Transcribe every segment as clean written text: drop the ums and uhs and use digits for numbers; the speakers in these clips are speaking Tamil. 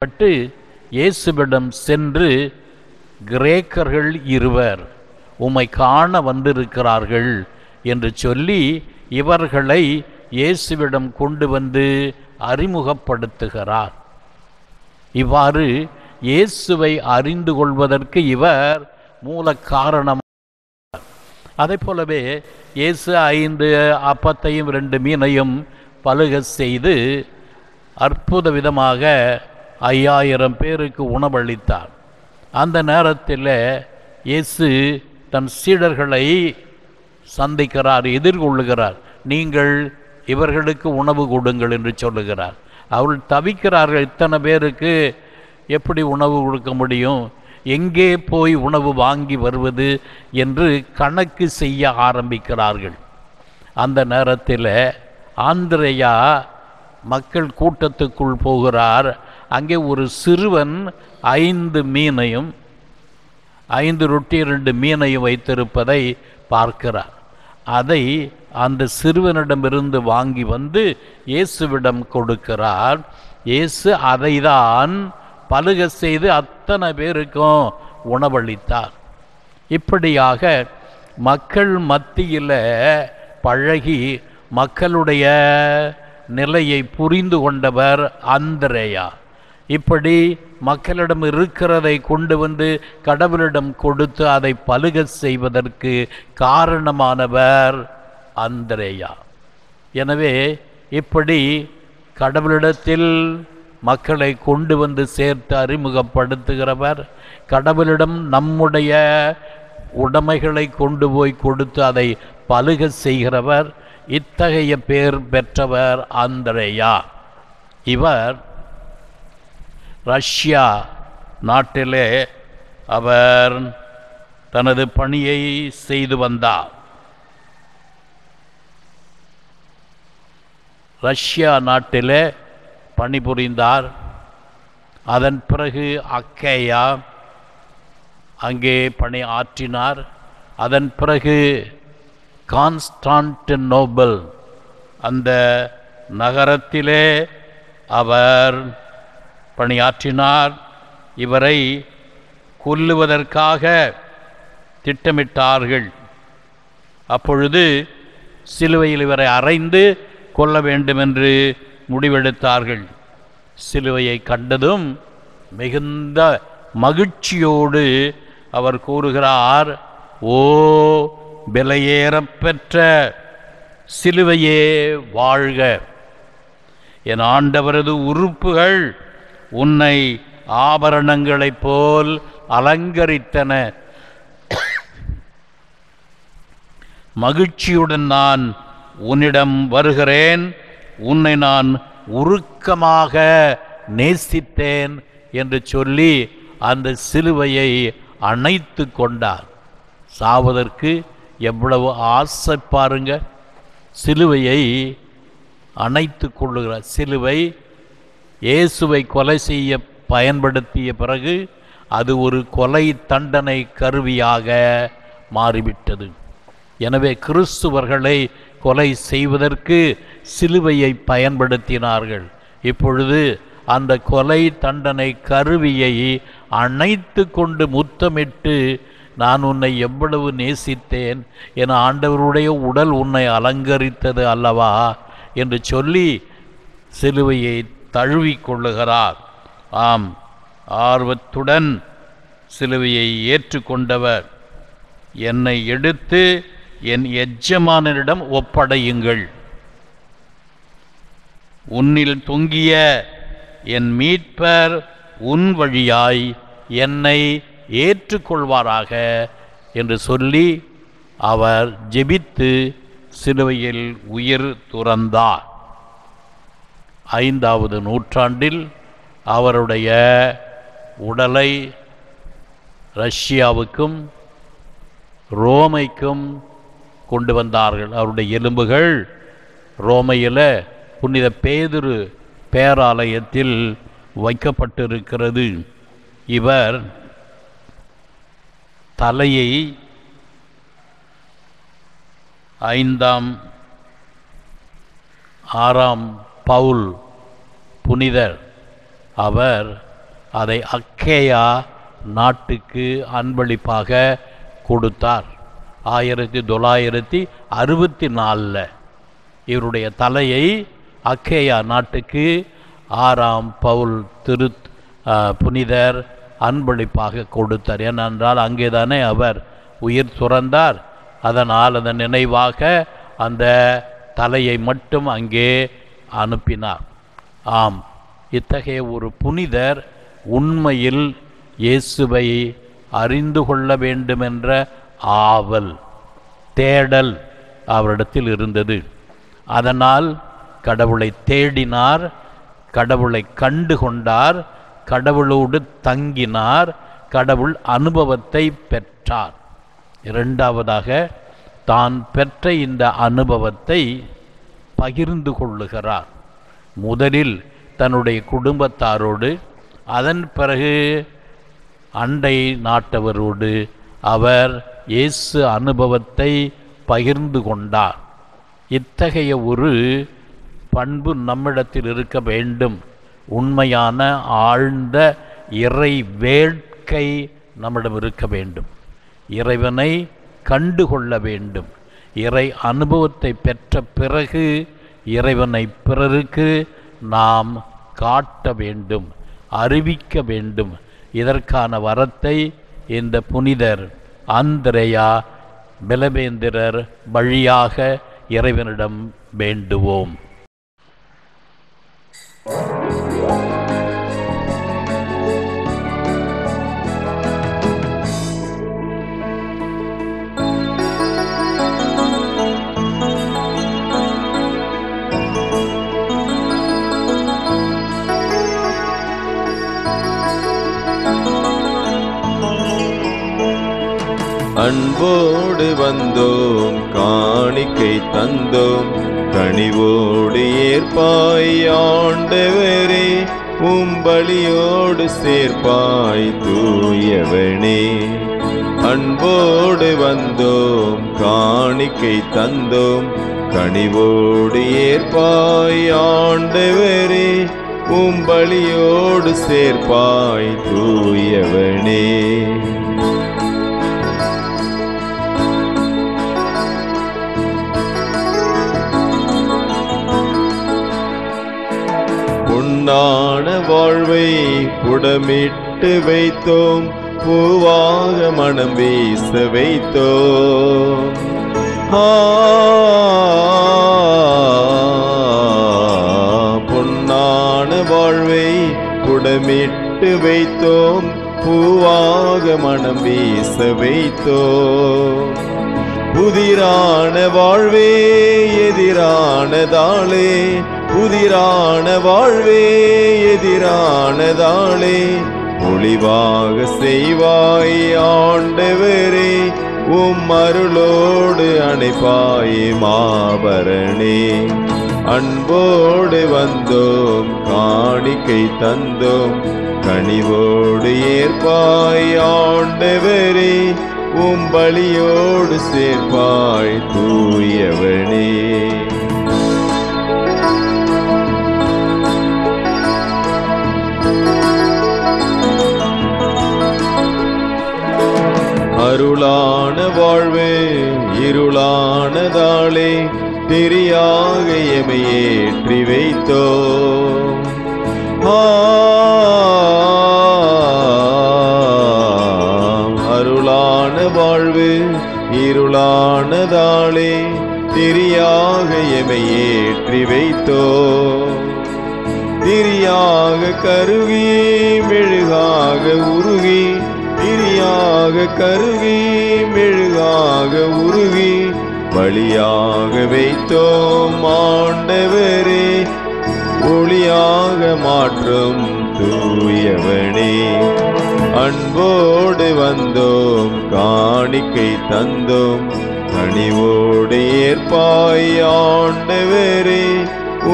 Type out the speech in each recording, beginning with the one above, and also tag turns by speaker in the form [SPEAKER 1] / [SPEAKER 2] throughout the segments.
[SPEAKER 1] பட்டு இயேசுவிடம் சென்று, கிரேக்கர்கள் இருவர் உம்மை காண வந்திருக்கிறார்கள் என்று சொல்லி இவர்களை இயேசுவிடம் கொண்டு வந்து அறிமுகப்படுத்துகிறார். இவ்வாறு இயேசுவை அறிந்து கொள்வதற்கு இவர் மூல காரணம். அதை போலவே இயேசு 5 அப்பத்தையும் 2 மீனையும் பலுக செய்து அற்புத விதமாக 5000 பேருக்கு உணவளித்தார். அந்த நேரத்தில் இயேசு தன் சீடர்களை சந்திக்கிறார், எதிர்கொள்ளுகிறார். நீங்கள் இவர்களுக்கு உணவு கொடுங்கள் என்று சொல்லுகிறார். அவர்கள் தவிக்கிறார்கள், இத்தனை பேருக்கு எப்படி உணவு கொடுக்க முடியும், எங்கே போய் உணவு வாங்கி வருவது என்று கணக்கு செய்ய ஆரம்பிக்கிறார்கள். அந்த நேரத்தில் ஆந்திரேயா மக்கள் கூட்டத்துக்குள் போகிறார். அங்கே ஒரு சிறுவன் 5 மீனையும் 5 ரொட்டி 2 மீனையும் வைத்திருப்பதை பார்க்கிறார். அதை அந்த சிறுவனிடமிருந்து வாங்கி வந்து இயேசுவிடம் கொடுக்கிறார். இயேசு அதை தான் பலுக செய்து அத்தனை பேருக்கும் உணவளித்தார். இப்படியாக மக்கள் மத்தியில் பழகி மக்களுடைய நிலையை புரிந்து கொண்டவர் அந்திரேயா. இப்படி மக்களிடம் இருக்கிறதை கொண்டு வந்து கடவுளிடம் கொடுத்து அதை பலுக செய்வதற்கு காரணமானவர் அந்திரேயா. எனவே இப்படி கடவுளிடத்தில் மக்களை கொண்டு வந்து சேர்த்து அறிமுகப்படுத்துகிறவர், கடவுளிடம் நம்முடைய உடைமைகளை கொண்டு போய் கொடுத்து அதை பலுக செய்கிறவர், இத்தகைய பேர் பெற்றவர் அந்திரேயா. இவர் ரஷ்யா நாட்டிலே அவர் தனது பணியை செய்து வந்தார். ரஷ்யா நாட்டிலே பணிபுரிந்தார். அதன் பிறகு அக்கேயா அங்கே பணி ஆற்றினார். அதன் பிறகு கான்ஸ்டான்டினோபிள் அந்த நகரத்திலே அவர் பணியாற்றினார். இவரை கொல்லுவதற்காக திட்டமிட்டார்கள். அப்பொழுது சிலுவையில் இவரை அறைந்து கொல்ல வேண்டுமென்று முடிவெடுத்தார்கள். சிலுவையை கண்டதும் மிகுந்த மகிழ்ச்சியோடு அவர் கூறுகிறார், ஓ விலையேறப்பெற்ற சிலுவையே வாழ்க, என் ஆண்டவரது உறுப்புகள் உன்னை ஆபரணங்களைப் போல் அலங்கரித்தன. மகிழ்ச்சியுடன் நான் உன்னிடம் வருகிறேன், உன்னை நான் உருக்கமாக நேசித்தேன் என்று சொல்லி அந்த சிலுவையை அணைத்து கொண்டார். சாவதற்கு எவ்வளவு ஆசை பாருங்க. சிலுவையை அணைத்து கொள்ளுகிறார். சிலுவை இயேசுவை கொலை செய்ய பயன்படுத்திய பிறகு அது ஒரு கொலை தண்டனை கருவியாக மாறிவிட்டது. எனவே கிறிஸ்துவர்களை கொலை செய்வதற்கு சிலுவையை பயன்படுத்தினார்கள். இப்பொழுது அந்த கொலை தண்டனை கருவியை அணைத்து கொண்டு முத்தமிட்டு, நான் உன்னை எவ்வளவு நேசித்தேன், என ஆண்டவருடைய உடல் உன்னை அலங்கரித்தது அல்லவா என்று சொல்லி சிலுவையை தழுவிக்கொள்ளுகிறார். ஆம், ஆர்வத்துடன் சிலுவையை ஏற்றுக்கொண்டவர். என்னை எடுத்து என் எஜமானனிடம் ஒப்படையுங்கள், உன்னில் தொங்கிய என் மீட்பர் உன் வழியாய் என்னை ஏற்றுக்கொள்வாராக என்று சொல்லி அவர் ஜெபித்து சிலுவையில் உயிர் துறந்தார். 5ஆவது நூற்றாண்டில் அவருடைய உடலை ரஷ்யாவுக்கும் ரோமைக்கும் கொண்டு வந்தார்கள். அவருடைய எலும்புகள் ரோமையில் புனித பேதுரு பேராலயத்தில் வைக்கப்பட்டிருக்கிறது. இவர் தலையை 5ஆம் 6ஆம் பவுல் புனிதர் அவர் அதை அக்கேயா நாட்டுக்கு அன்பளிப்பாக கொடுத்தார். 1964 இவருடைய தலையை அக்கேயா நாட்டுக்கு 6ஆம் பவுல் புனிதர் அன்பளிப்பாக கொடுத்தார். ஏனென்றால் அங்கேதானே அவர் உயிர் துறந்தார். அதனால் அதன் நினைவாக அந்த தலையை மட்டும் அங்கே அனுப்பினார். ஆம், இத்தகைய ஒரு புனிதர் உண்மையில் இயேசுவை அறிந்து கொள்ள வேண்டுமென்ற ஆவல், தேடல் அவரிடத்தில் இருந்தது. அதனால் கடவுளை தேடினார், கடவுளை கண்டு கொண்டார், கடவுளோடு தங்கினார், கடவுள் அனுபவத்தை பெற்றார். இரண்டாவதாக தான் பெற்ற இந்த அனுபவத்தை பகிர்ந்து கொள்ளுகிறார். முதலில் தன்னுடைய குடும்பத்தாரோடு, அதன் பிறகு அண்டை நாட்டவரோடு அவர் இயேசு அனுபவத்தை பகிர்ந்து கொண்டார். இத்தகைய ஒரு பண்பு நம்மிடத்தில் இருக்க வேண்டும். உண்மையான ஆழ்ந்த இறை வேட்கை நம்மிடம் இருக்க வேண்டும். இறைவனை கண்டுகொள்ள வேண்டும். இறை அனுபவத்தை பெற்ற பிறகு இறைவனை பிறருக்கு நாம் காட்ட வேண்டும், அறிவிக்க வேண்டும். இதற்கான வரத்தை இந்த புனிதர் அந்திரேயா பெலவேந்திரர் வழியாக இறைவனிடம் வேண்டுவோம்.
[SPEAKER 2] அன்போடு வந்தோம், காணிக்கை தந்தோம், கனிவோடு ஏற்பாய் ஆண்டவரே, உம்பலியோடு சேர்ப்பாய் தூயவனே. அன்போடு வந்தோம், காணிக்கை தந்தோம், கனிவோடு ஏற்பாய் ஆண்டவரே, உம்பலியோடு சேர்ப்பாய் தூயவனே. பொன்னான வாழ்வை புடமிட்டு வைத்தோம், பூவாக மனம் வீச வைத்தோம். பொன்னான வாழ்வை புடமிட்டு வைத்தோம், பூவாக மனம் வீச வைத்தோம். புதிரான வாழ்வே எதிரானதாளே, புதிரான வாழ்வே எதிரானதாளே, ஒளிவாக செய்வாய் ஆண்டவரே, உம் அருளோடு அணைப்பாய் மாபரணே. அன்போடு வந்தோம், காணிக்கை தந்தோம், கனிவோடு ஏற்பாய் ஆண்டவரே, உம் பலியோடு சேர்ப்பாய் தூயவனே. அருளான வாழ்வே இருளானதாளே, தெரியாக எமை ஏற்றி வைத்தோம். அருளான வாழ்வு இருளானதாளே, தெரியாக எமை ஏற்றி வைத்தோம். திரியாக கருகி மெழுகாக உருகி, திரியாக கருகி மெழுகாக உருகி, பலியாக வைத்தோம் ஆண்டவரே, ஒளியாக மாற்றும் தூயவனே. அன்போடு வந்தோம், காணிக்கை தந்தோம், கனிவோடு ஏற்பாய் ஆண்டவரே,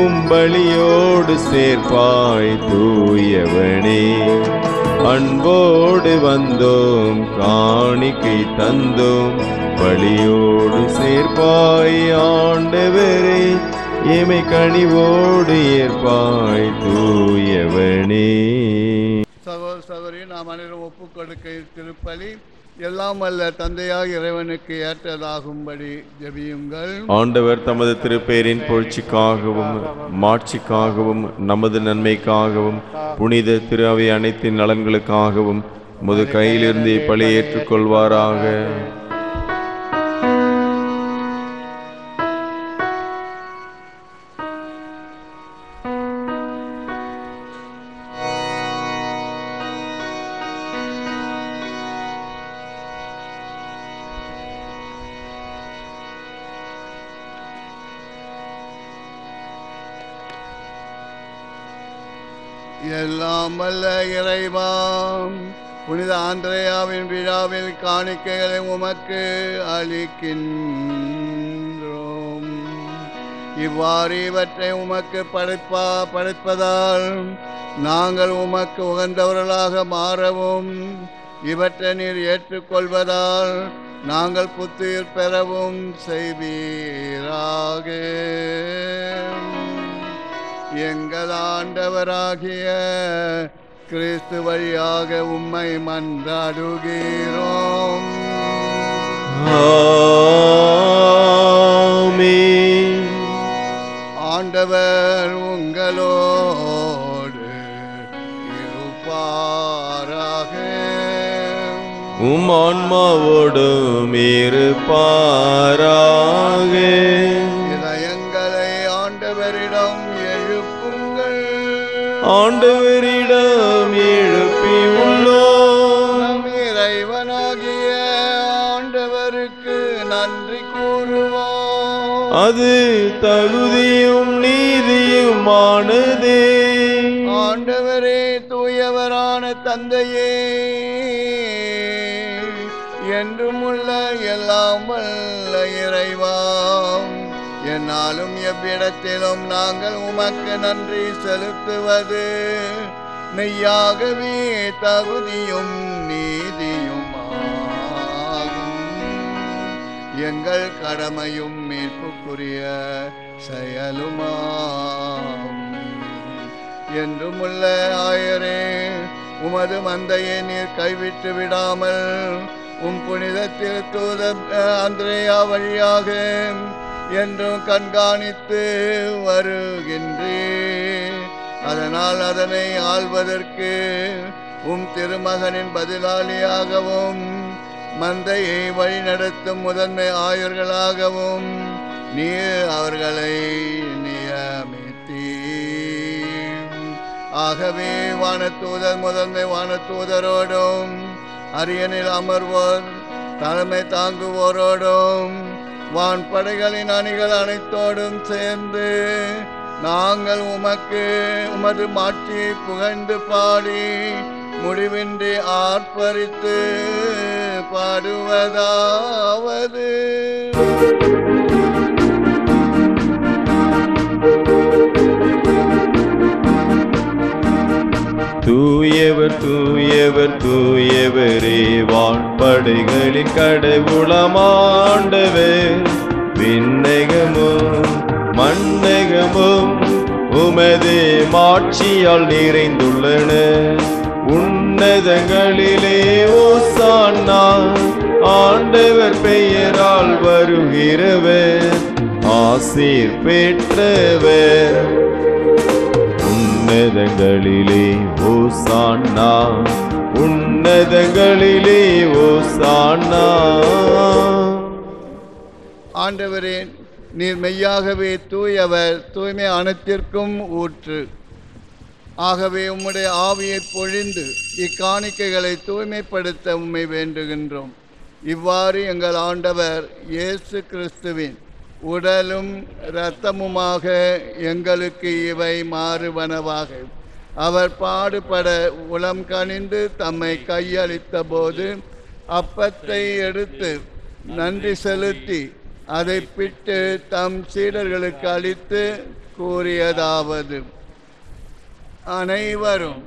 [SPEAKER 2] உம்பலியோடு சேர்ப்பாய் தூயவனே. அன்போடு வந்தோம், காணிக்கை தந்தோம், பலியோடு சேர்ப்பாய் ஆண்டவரே, எமை கனிவோடு ஏற்பாய் தூயவனே.
[SPEAKER 3] சகோதரி நாம் அனைவரும் ஒப்புக் கொடுக்க திருப்பலி எல்லாம் அல்ல தந்தையாக இறைவனுக்கு ஏற்றதாகும்படி ஜெபியுங்கள்.
[SPEAKER 2] ஆண்டவர் தமது திருப்பெயரின் புகழ்ச்சிக்காகவும் மாட்சிக்காகவும் நமது நன்மைக்காகவும் புனித திரு அவை அனைத்தின் நலன்களுக்காகவும் முது கையிலிருந்து பழி ஏற்றுக்கொள்வாராக.
[SPEAKER 3] எல்லாம் வல்ல இறைவா, புனித ஆந்திரேயாவின் விழாவில் காணிக்கைகளை உமக்கு அளிக்கின்றோம். இவ்வாறு இவற்றை உமக்கு படைப்பதால் நாங்கள் உமக்கு உகந்தவர்களாக மாறவும், இவற்றை நீர் ஏற்றுக்கொள்வதால் நாங்கள் புத்துயிர் பெறவும் செய்வீராக. எங்கள் ஆண்டவராகிய கிறிஸ்து வழியாக உம்மை மன்றாடுகிறோம்.
[SPEAKER 2] ஆமென்.
[SPEAKER 3] ஆண்டவர் உங்களோடு இருப்பாராக.
[SPEAKER 2] உம் ஆன்மாவோடும் இருப்பாராக.
[SPEAKER 3] இதயங்களை ஆண்டவரிடம் எழுப்புங்கள்.
[SPEAKER 2] ஆண்டவரிடம் எழுப்பி உள்ளோம்.
[SPEAKER 3] நம் இறைவனாகிய ஆண்டவருக்கு நன்றி கூறுவோம்.
[SPEAKER 2] அது தகுதியும் நீதியுமானதே.
[SPEAKER 3] ஆண்டவரே, தூயவரான தந்தையே, என்றும் உள்ள எல்லாம் வல்ல இறைவாம், என்னாலும் எவ்விடத்திலும் நாங்கள் உமக்கு நன்றி செலுத்துவது மெய்யாகவே தகுதியும் நீதியும் ஆகும். எங்கள் கடமையும் மீட்புக்குரிய செயலுமாம். என்றும் உள்ள ஆயரே, உமது மந்தையை நீர் கைவிட்டு விடாமல் உம் புனித திருத்தூத ஆந்திரேயா வழியாக என்றும் கண்காணித்து வருகின்றீர். அதனால் அதனை ஆள்வதற்கு உம் திருமகனின் பதிலாளியாகவும் மந்தையை வழிநடத்தும் முதன்மை ஆயர்களாகவும் நீர் அவர்களை நியமித்தீர். ஆகவே வானதூதர் முதன்மை வானதூதரோடும் அரியணில் அமர்வோர் தலைமை தாங்குவோரோடும் வான்படைகளின் அணிகள் அனைத்தோடும் சேர்ந்து நாங்கள் உமது மாட்சியை புகழ்ந்து பாடி முடிவின்றி ஆர்ப்பரித்து பாடுவதாவது:
[SPEAKER 2] தூயவர் தூயவர் தூயவரே, வான்படைகளின் கடவுளமாண்டவர். விண்ணகமும் மண்ணகமும் உமது மாட்சியால் நிறைந்துள்ளன. உன்னதங்களிலே ஓசானா, ஆண்டவர் பெயரால் வருகிறவர் ஆசீர் பெற்றவர். உன்னதங்களிலே ஓசானா, உன்னதங்களிலே ஓசானா.
[SPEAKER 3] ஆண்டவரே, நீர் மெய்யாகவே தூயவர், தூய்மை அனைத்திற்கும் ஊற்று. ஆகவே உம்முடைய ஆவியை பொழிந்து இக்காணிக்கைகளை தூய்மைப்படுத்த உம்மை வேண்டுகின்றோம். இவ்வாறு எங்கள் ஆண்டவர் இயேசு கிறிஸ்துவின் உடலும் இரத்தமுமாக எங்களுக்கு இவை மாறுவனவாக. அவர் பாடுபட உளம் கனிந்து தம்மை கையளித்த போது அப்பத்தை எடுத்து நன்றி செலுத்தி அதை பிட்டு தம் சீடர்களுக்கு அளித்து கூறியதாவது: அனைவரும்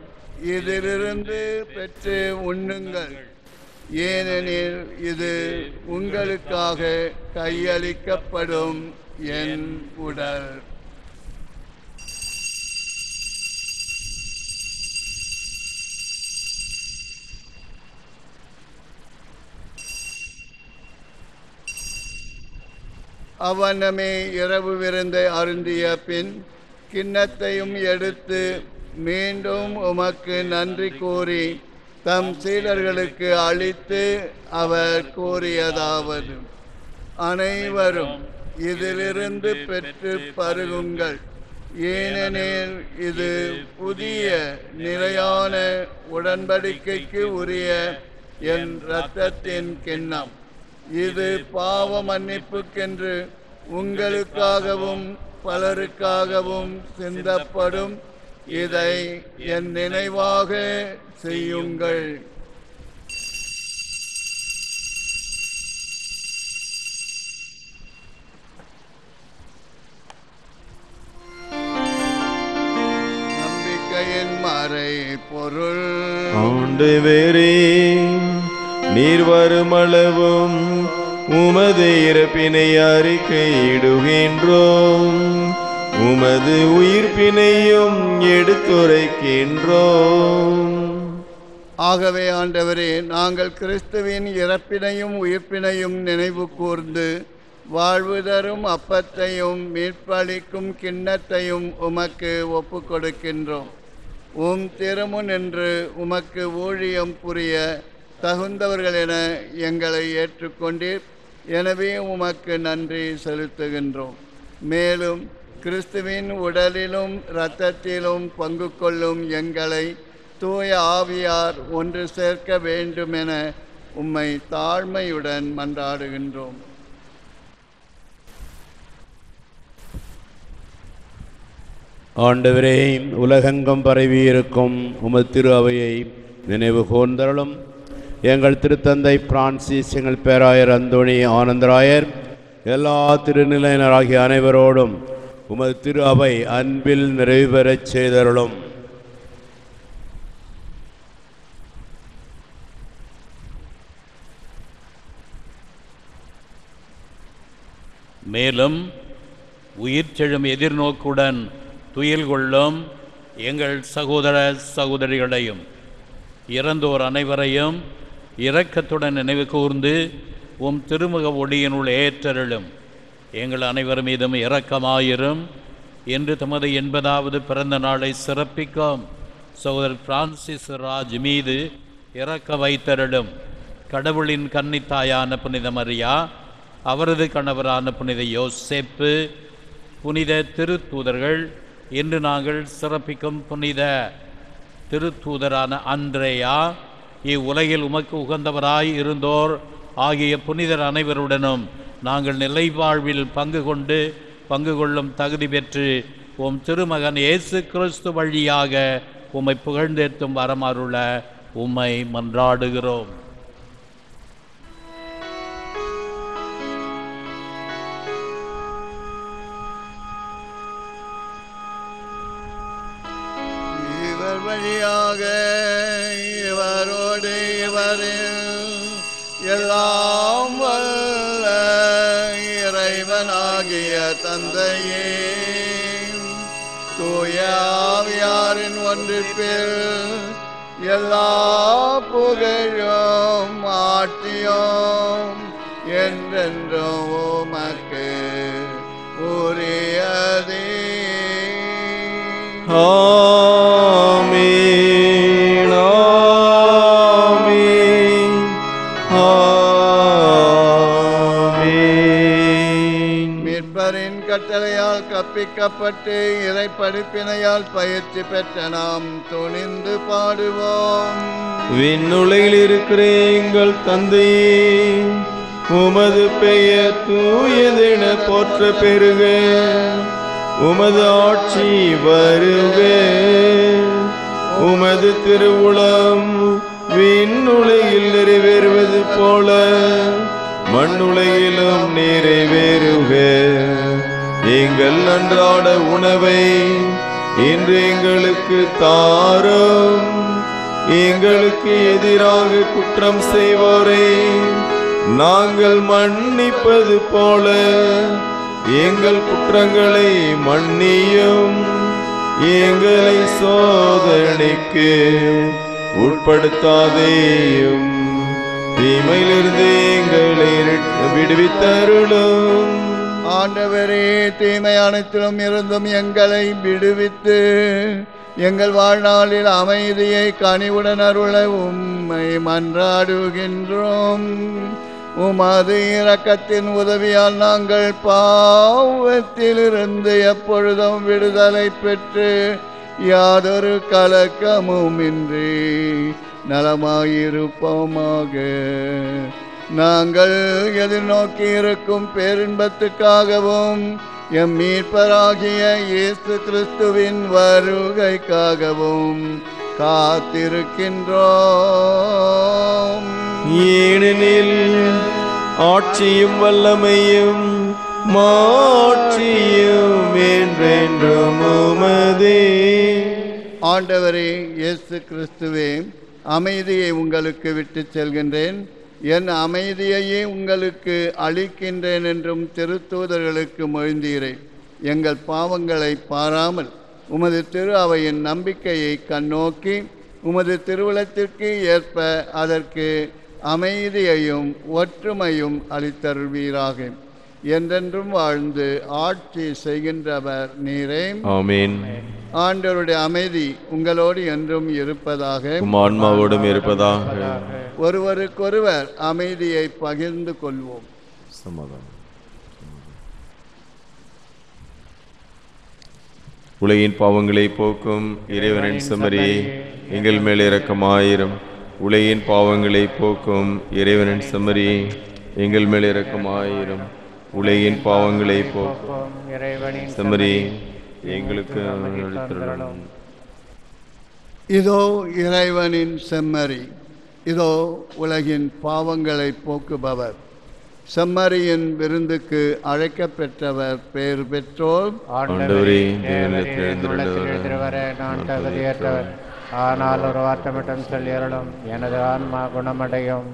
[SPEAKER 3] இதிலிருந்து பெற்று உண்ணுங்கள், ஏனெனில் இது உங்களுக்காக கையளிக்கப்படும் என் உடல். அவ்வண்ணமே இரவு விருந்தை அருந்திய பின் கிண்ணத்தையும் எடுத்து மீண்டும் உமக்கு நன்றி கூறி தம் சீடர்களுக்கு அளித்து அவர் கூறியதாவது: அனைவரும் இதிலிருந்து பெற்று பருகுங்கள், ஏனெனில் இது புதிய நிலையான உடன்படிக்கைக்கு உரிய என் இரத்தத்தின் கிண்ணம். இது பாவ மன்னிப்புக்கென்று உங்களுக்காகவும் பலருக்காகவும் சிந்தப்படும். இதை என் நினைவாக செய்யுங்கள். நம்பிக்கையின் மறை பொருள்.
[SPEAKER 2] ஆண்டவரே, நீர் வருமளவும் உமது இறப்பினை அறிக்கையிடுகின்றோம், உமது உயிர்ப்பினையும் எடுத்துரைக்கின்றோம்.
[SPEAKER 3] ஆகவே ஆண்டவரே, நாங்கள் கிறிஸ்துவின் இறப்பினையும் உயிர்ப்பினையும் நினைவு கூர்ந்து வாழ்வு தரும் அப்பத்தையும் மீட்பளிக்கும் கிண்ணத்தையும் உமக்கு ஒப்பு கொடுக்கின்றோம். உம் திருமுன் நின்று உமக்கு ஊழியம் புரிய தகுந்தவர்கள் என எங்களை ஏற்றுக்கொண்டீர். எனவே உமக்கு நன்றி செலுத்துகின்றோம். மேலும் கிறிஸ்துவின் உடலிலும் இரத்தத்திலும் பங்கு கொள்ளும் எங்களை தூய ஆவியார் ஒன்று சேர்க்க வேண்டுமென உம்மை தாழ்மையுடன் மன்றாடுகின்றோம்.
[SPEAKER 4] ஆண்டவரே, உலகெங்கும் பரவியிருக்கும் உமது திரு அவையை நினைவு கூர்ந்தருளும். எங்கள் திருத்தந்தை பிரான்சிஸ், எங்கள் பேராயர் அந்தோணி ஆனந்தராயர், எல்லா திருநிலையினராகிய அனைவரோடும் உமது திரு அவை அன்பில் நிறைவு பெறச் செய்தருளும்.
[SPEAKER 1] மேலும் உயிர்ச்செழும் எதிர்நோக்குடன் துயில் கொள்ளும் எங்கள் சகோதர சகோதரிகளையும் இறந்தோர் அனைவரையும் இரக்கத்துடன் நினைவு கூர்ந்து உம் திருமுக ஒளியினுள் ஏற்றருளும். எங்கள் அனைவர் மீதும் இரக்கமாயிரும். என்று தமது 80வது பிறந்த நாளை சிறப்பிக்கும் சகோதரர் பிரான்சிஸ் ராஜ் மீது இரக்க வைத்தருளும். கடவுளின் கன்னித்தாயான புனித மரியா, அவரது கணவரான புனித யோசேப்பு, புனித திருத்தூதர்கள், இன்று நாங்கள் சிறப்பிக்கும் புனித திருத்தூதரான அந்திரேயா, இவ்வுலகில் உமக்கு உகந்தவராய் இருந்தோர் ஆகிய புனிதர் அனைவருடனும் நாங்கள் நிலை வாழ்வில் பங்கு கொள்ளும் தகுதி பெற்று உம் திருமகன் இயேசு கிறிஸ்து வழியாக உம்மை புகழ்ந்தேத்தும் வரமருள உம்மை மன்றாடுகிறோம்.
[SPEAKER 3] இவர் வழியாக இவரோடு இவரில் எல்லாம் வல்ல இறைவனாகிய தந்தையே, தூய ஆவியாரின் ஒன்றிப்பில் எல்லா புகழும் ஆட்சியும் என்றென்றும் உமக்கு உரியதே.
[SPEAKER 2] ஆமென், ஆமென், ஆமென்.
[SPEAKER 3] மீட்பரின் கட்டளையால் கற்பிக்கப்பட்டு இறை படிப்பினையால் பயிற்சி பெற்ற நாம் துணிந்து பாடுவோம்.
[SPEAKER 2] விண்ணுலகில் இருக்கிற எங்கள் தந்தையே, உமது பெயர் தூயதென போற்ற பெறுக. உமது ஆட்சி வருக. உமது திருவுளம் விண்ணுலகில் நிறைவேறுவது போல மண்ணுலகிலும் நிறைவேறுக. எங்கள் அன்றாட உணவை இன்று எங்களுக்கு தாரும். எங்களுக்கு எதிராக குற்றம் செய்வோரை நாங்கள் மன்னிப்பது போல எங்கள் குற்றங்களை மன்னியும். எங்களை சோதனைக்கு உட்படுத்தாதேயும், தீமையிலிருந்து எங்களை விடுவித்தருளும்.
[SPEAKER 3] ஆண்டவரே, தீமை அனைத்திலும் இருந்தும் எங்களை விடுவித்து எங்கள் வாழ்நாளில் அமைதியை கனிவுடன் அருள உம்மை மன்றாடுகின்றோம். உமது இரக்கத்தின் உதவியால் நாங்கள் பாவத்திலிருந்து எப்பொழுதும் விடுதலை பெற்று யாதொரு கலக்கமுமின்றி நலமாயிருப்போமாக. நாங்கள் எதிர்நோக்கி இருக்கும் பேரின்பத்துக்காகவும் எம் மீட்பராகிய இயேசு கிறிஸ்துவின் வருகைக்காகவும் காத்திருக்கின்றோம்.
[SPEAKER 2] ஏனெனில் ஆட்சியும் வல்லமையும் மாட்சியும் என்றென்றும் உமதே.
[SPEAKER 3] ஆண்டவரே இயேசு கிறிஸ்துவே, அமைதியை உங்களுக்கு விட்டுச் செல்கின்றேன், என் அமைதியையே உங்களுக்கு அளிக்கின்றேன் என்றும் திருத்தூதர்களுக்கு மொழிந்தீரே. எங்கள் பாவங்களை பாராமல் உமது திரு அவையின் நம்பிக்கையை கண்ணோக்கி உமது திருவுளத்திற்கு ஏற்ப அதற்கு அமைதியையும் ஒற்றுமையும் அளித்தருள்வீராக. என்றென்றும் வாழ்ந்து ஆட்சி செய்கின்றவர் நீரே.
[SPEAKER 2] ஆமென்.
[SPEAKER 3] ஆண்டவருடைய அமைதி உங்களோடு என்றும் இருப்பதாக,
[SPEAKER 2] உம் ஆன்மாவோடும் இருப்பதாக.
[SPEAKER 3] ஒருவருக்கொருவர் அமைதியை பகிர்ந்து கொள்வோம்.
[SPEAKER 2] சமாதானம். உலகின் பாவங்களை போக்கும் இறைவனின் செம்மறி, எங்கள் மேல் இரக்கமாயிரும். உலகின் பாவங்களை போக்கும் இறைவனின் செம்மறி, எங்கள் மேல் இரக்கமாயிரும். உலகின் பாவங்களை போக்கும்
[SPEAKER 5] இறைவனின்
[SPEAKER 2] செம்மறி, எங்களுக்கு அளித்தருளும்.
[SPEAKER 3] இதோ இறைவனின் செம்மறி, இதோ உலகின் பாவங்களை போக்குபவர். செம்மறியின் விருந்துக்கு அழைக்கப்பெற்றவர் பேர் பெற்றோர்.
[SPEAKER 2] ஆண்டவரே,
[SPEAKER 5] எழுந்திருவர நான் தகுதியற்றவர், ஆனால் ஒரு வார்த்தை மட்டும் சொல்லியருளும், எனது ஆன்மா குணமடையும்.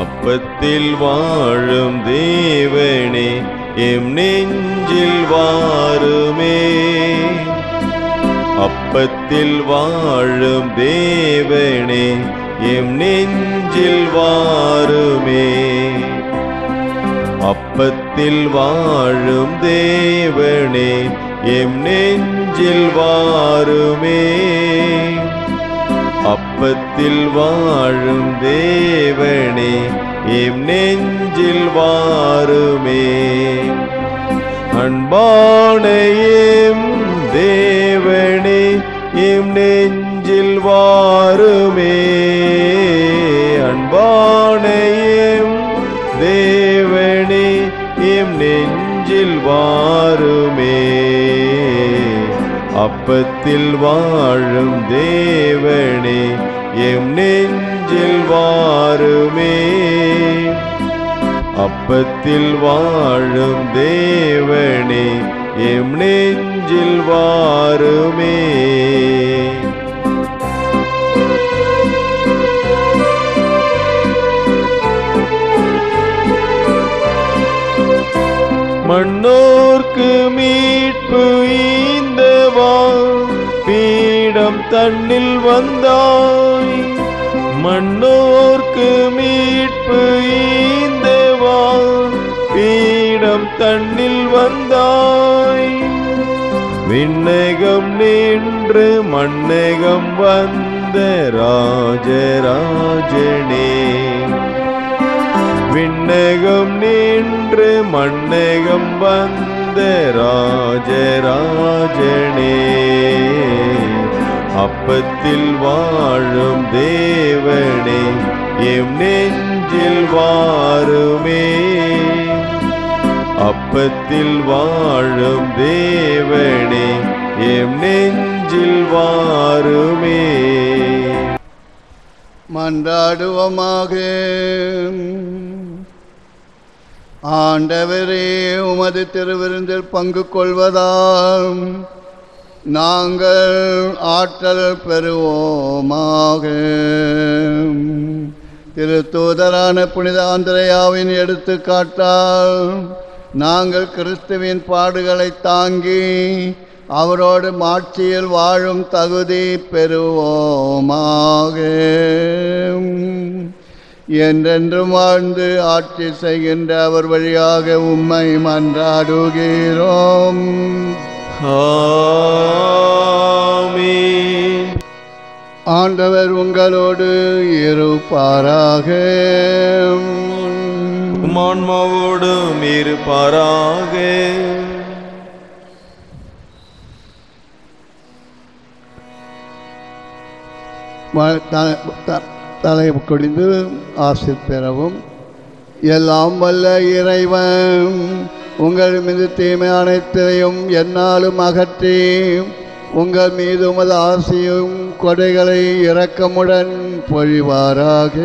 [SPEAKER 2] அப்பத்தில் வாழும் தேவனே, எம் நெஞ்சில் வாருமே. அப்பத்தில் வாழும் தேவனே, எம் நெஞ்சில் வாருமே. அப்பத்தில் வாழும் தேவனே, எம் நெஞ்சில் வாருமே. அப்பத்தில் வாழும் தேவனே, எம் நெஞ்சில் வாருமே. அன்பான எம் தேவனே, எம் நெஞ்சில் வாருமே. அன்பான எம் தேவனே, எம் நெஞ்சில் வாருமே. அப்பத்தில் வாழும் தேவனே, எம் நெஞ்சில் வாருமே. அப்பத்தில் வாழும் தேவனே, எம் நெஞ்சில் வாருமே. மண்ணோர்க்கு மீட்பு ஈந்தவா, பீடம் தன்னில் வந்தாய். மண்ணோர்க்கு மீட்பு ஈந்தவா, பீடம் தன்னில் வந்தாய். விண்ணகம் நின்று மண்ணகம் வந்த ராஜராஜனே. விண்ணகம் நின்று மண்ணகம் வந்த ராஜராஜனே. அப்பத்தில் வாழும் தேவனே, எம் நெஞ்சில் வாருமே. அப்பத்தில் வாழும் தேவனே, எம் நெஞ்சில் வாருமே.
[SPEAKER 3] மன்றாடுவோமாக. ஆண்டவரே, உமது திருவிருந்தில் பங்கு கொள்வதால் நாங்கள் ஆற்றல் பெறுவோமாக. திருத்தூதரான புனித ஆந்திரேயாவின் எடுத்துக்காட்டால் நாங்கள் கிறிஸ்துவின் பாடுகளை தாங்கி அவரோடு மாட்சியில் வாழும் தகுதி பெறுவோமாக. என்றென்றும் வாழ்ந்து ஆட்சி செய்கின்ற அவர் வழியாக உம்மை மன்றாடுகிறோம்.
[SPEAKER 2] ஆமென்.
[SPEAKER 3] ஆண்டவர் உங்களோடு இருப்பாராக.
[SPEAKER 2] உம் ஆன்மாவோடும் இருப்பாராக.
[SPEAKER 3] தலை குடிந்து ஆசிர் பெறவும். எல்லாம் வல்ல இறைவன் உங்கள் மீது தீமை அனைத்தையும் என்னாலும் அகற்றி உங்கள் மீது உமது ஆசியும் கொடைகளை இரக்கமுடன் பொழிவாராக.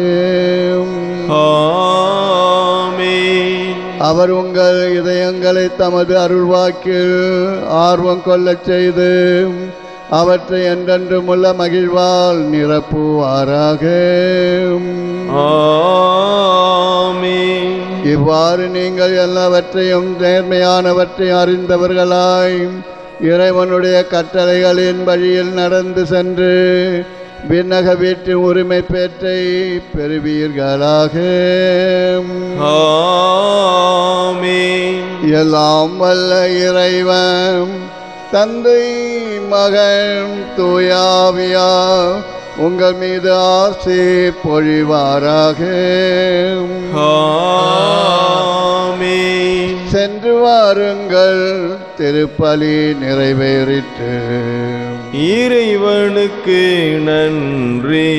[SPEAKER 2] ஆமென்.
[SPEAKER 3] அவர் உங்கள் இதயங்களை தமது அருள்வாக்கில் ஆர்வம் கொள்ளச் செய்து அவற்றை என்றென்றும் உள்ள மகிழ்வால் நிரப்புவாராக.
[SPEAKER 2] ஆமென்.
[SPEAKER 3] இவ்வாறு நீங்கள் எல்லாவற்றையும் நேர்மையானவற்றை அறிந்தவர்களாய் இறைவனுடைய கட்டளைகளின் வழியில் நடந்து சென்று விண்ணக வீட்டின் உரிமை பேற்றை பெறுவீர்களாக.
[SPEAKER 2] ஆமென்.
[SPEAKER 3] எல்லாம் வல்ல இறைவன் தந்தை, மகன், தூயாவியா உங்கள் மீது ஆசி பொழிவாராக.
[SPEAKER 2] ஆமென்.
[SPEAKER 3] சென்று வாருங்கள், திருப்பலி நிறைவேறிற்று.
[SPEAKER 2] இறைவனுக்கு நன்றி.